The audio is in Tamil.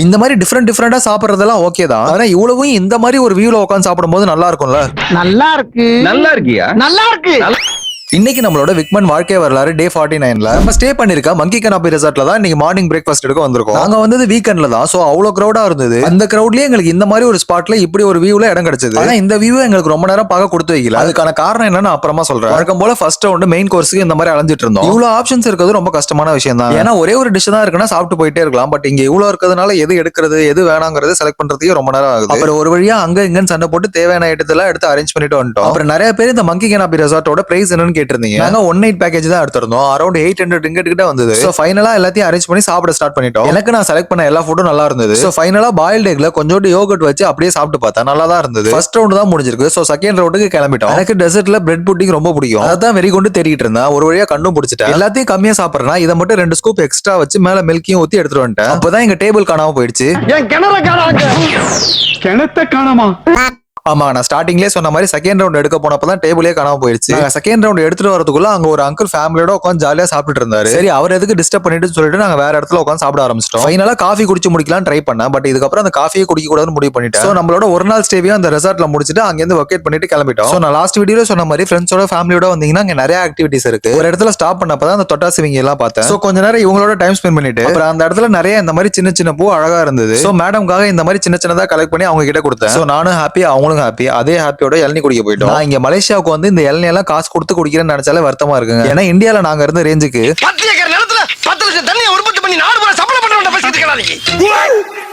இந்த மாதிரி டிஃப்ரெண்டா சாப்பிடுறதெல்லாம் ஓகே தான். ஆனா இவ்வளவும் இந்த மாதிரி ஒரு வியூல உட்காந்து சாப்பிடும்போது நல்லா இருக்கும்ல. நல்லா இருக்கு. நல்லா இருக்கியா? நல்லா இருக்கு. இன்னைக்கு நம்மளோட விக்மன் வாழ்க்கை வரலாறு டே 49ல நம்ம ஸ்டே பண்ணிருக்க மங்கி கனாபி ரெசார்ட்ல தான் இன்னைக்கு மார்னிங் பிரேக்ஃபாஸ்ட் எடுக்க வந்திருக்கோம். நாங்க வந்தது வீக்கெண்ட்ல தான், சோ அவ்வளவு கிரௌடா இருந்தது. அந்த கிரௌட்லயே எங்களுக்கு இந்த மாதிரி ஒரு ஸ்பாட்ல இப்படி ஒரு வியூல இடம் கிடைச்சது. ஆனா இந்த வியூ எங்களுக்கு ரொம்ப நேரம் பார்க்க கொடுத்து வைக்கல. அதுக்கான காரணம் என்னன்னு அப்புறமா சொல்றேன். வழக்கம் போல ஃபர்ஸ்ட் ரவுண்ட் மெயின் கோர்ஸ்க்கு இந்த மாதிரி அலைஞ்சிட்டு இருந்தோம். இவ்வளவு ஆப்ஷன்ஸ் இருக்கிறது ரொம்ப கஷ்டமான விஷயம் தான். ஏன்னா ஒரே ஒரு டிஷ் தான் இருக்குன்னா சாப்பிட்டு போயிட்டே இருக்கலாம். பட் இங்க இவ்வளவு இருக்கிறதுனால எது எடுக்கிறது எது வேணாங்கிறது செலக்ட் பண்றதுக்கே ரொம்ப நேரம் ஆகுது. அப்புறம் ஒரு வழியா அங்க இங்கன்னு சண்டை போட்டு தேவையான ஐட்டத்தெல்லாம் எடுத்து அரேஞ்ச் பண்ணிட்டு வந்துட்டோம். அப்புறம் நிறைய பேர் இந்த மங்கி கனாபி ரெசார்ட்டோட பிரைஸ் என்னன்னு கேட்டிருந்தீங்க. நாங்க ஒன் நைட் பேக்கேஜ் தான் எடுத்திருந்தோம். அரௌண்ட் 800 ringgit கிட்ட வந்தது. சோ ஃபைனலா எல்லாத்தையும் அரேஞ்ச் பண்ணி சாப்பிட ஸ்டார்ட் பண்ணிட்டோம். எனக்கு நான் செலக்ட் பண்ண எல்லா ஃபுட்டும் நல்லா இருந்தது. சோ ஃபைனலா பாயில்ட் எக்ல கொஞ்சோண்டு யோகர்ட் வச்சு அப்படியே சாப்பிட்டு பார்த்தா நல்லா தான் இருந்தது. ஃபர்ஸ்ட் ரவுண்ட் தான் முடிஞ்சிருக்கு. சோ செகண்ட் ரவுண்டுக்கு கிளம்பிட்டோம். எனக்கு டெசர்ட்ல பிரெட் புட்டிங் ரொம்ப பிடிக்கும். அதான் வெறி கொண்டு தேடிட்டு இருந்தேன். ஒரு வழியா கண்டும் பிடிச்சிட்டேன். எல்லாத்தையும் கம்மியா சாப்பிடுறேன். இதை மட்டும் 2 ஸ்கூப் எக்ஸ்ட்ரா வச்சு மேல மில்கையும் ஊத்தி எடுத்துட்டு வந்துட்டேன். அப்பதான் எங்க டேபிள் காணாம போயிடுச்சு. என் கிணற காணாங்க. கிணத்த காணாமா? ஆமா, நான் ஸ்டார்டிங்லேயே சொன்ன மாதிரி செகண்ட் ரவுண்ட் எடுக்க போனப்பதான் டேபிளே காணாம போயிடுச்சு. செகண்ட் ரவுண்ட் எடுத்துட்டு வரதுக்குள்ள அங்க ஒரு அங்கிள் ஃபேமிலியோட உட்காந்து ஜாலியா சாப்பிட்டு இருந்தாரு. சரி, அவர் எதுக்கு டிஸ்டர்ப் பண்ணிட்டு சொல்லிட்டு நாங்க வேற இடத்துல உட்காந்து சாப்பிட ஆரம்பிச்சிட்டோம். ஃபைனலா காஃபி குடிச்சு முடிக்கலாம் ட்ரை பண்ணேன். பட் இதுக்கப்புறம் அந்த காஃபியே குடிக்க கூடாதுன்னு முடிவு பண்ணிட்டேன். சோ நம்மளோட ஒரு நாள் ஸ்டேவையும் அந்த ரெசார்ட்ல முடிச்சுட்டு அங்க இருந்து வொகேட் பண்ணிட்டு கிளம்பிட்டோம். சோ நான் லாஸ்ட் வீடியோல சொன்ன மாதிரி ஃப்ரெண்ட்ஸோட ஃபேமிலியோட வந்தீங்கன்னா அங்க நிறைய ஆக்டிவிட்டிஸ் இருக்கு. ஒரு இடத்துல ஸ்டாப் பண்ணப்பதான் அந்த தொட்டாசிவிங்க எல்லாம் பார்த்தேன். சோ கொஞ்ச நேரம் இவங்களோட டைம் ஸ்பெண்ட் பண்ணிட்டு அப்புறம் அந்த இடத்துல நிறைய இந்த மாதிரி சின்ன சின்ன பூ அழகா இருந்தது. சோ மேடம்காக இந்த மாதிரி சின்ன சின்னதா கலெக்ட் பண்ணி அவங்க கிட்ட கொடுத்தேன். சோ நானும் ஹாப்பி, அவங்களும் ஹாப்பி. அதே ஹாப்பியோட இளநீ குடிக்க போயிட்டோம். நான் இங்க மலேசியாவுக்கு வந்து இந்த இளநீ எல்லாம் காசு கொடுத்து குடிக்கிறேன்னு நினைச்சாலே வருத்தமா இருக்குங்க. ஏன்னா இந்தியால நாங்க இருந்த ரேஞ்சுக்கு 10 ஏக்கர் நிலத்துல 10 லட்சம் தண்ணியை உற்பத்தி பண்ணி நாடு பூரா சப்ளை பண்றவங்க பேசிட்டு இருக்காங்க.